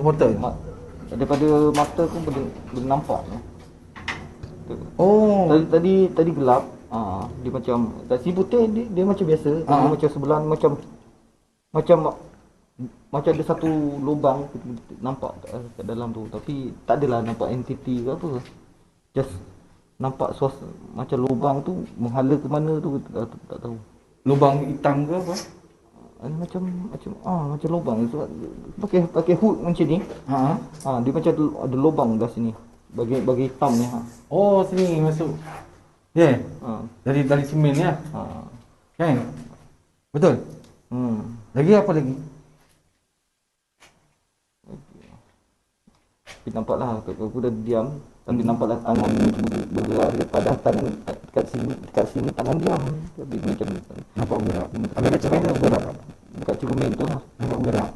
portal? Daripada mata aku boleh nampak. Oh. Tadi gelap. Dia macam kat sini putih, dia macam biasa. Dia macam sebelah macam ada satu lubang nampak kat dalam tu, tapi tak adalah nampak entiti ke apa. Just nampak macam lubang tu menghala ke mana tu tak tahu. Lubang hitam ke apa? Macam lubang tu pakai hood macam ni. Dia macam ada lubang kat sini. Bagi hitam ni. Oh, sini masuk. Ya. Yeah. Dari semen ya. Kan? Betul? Lagi apa lagi? Tapi nampaklah aku dah diam, tapi nampaklah tangan bergerak daripada tangan dekat sini tangan diam. Tapi macam nampak bergerak. Tapi macam mana bergerak? Dekat cermin tu lah. Nampak bergerak.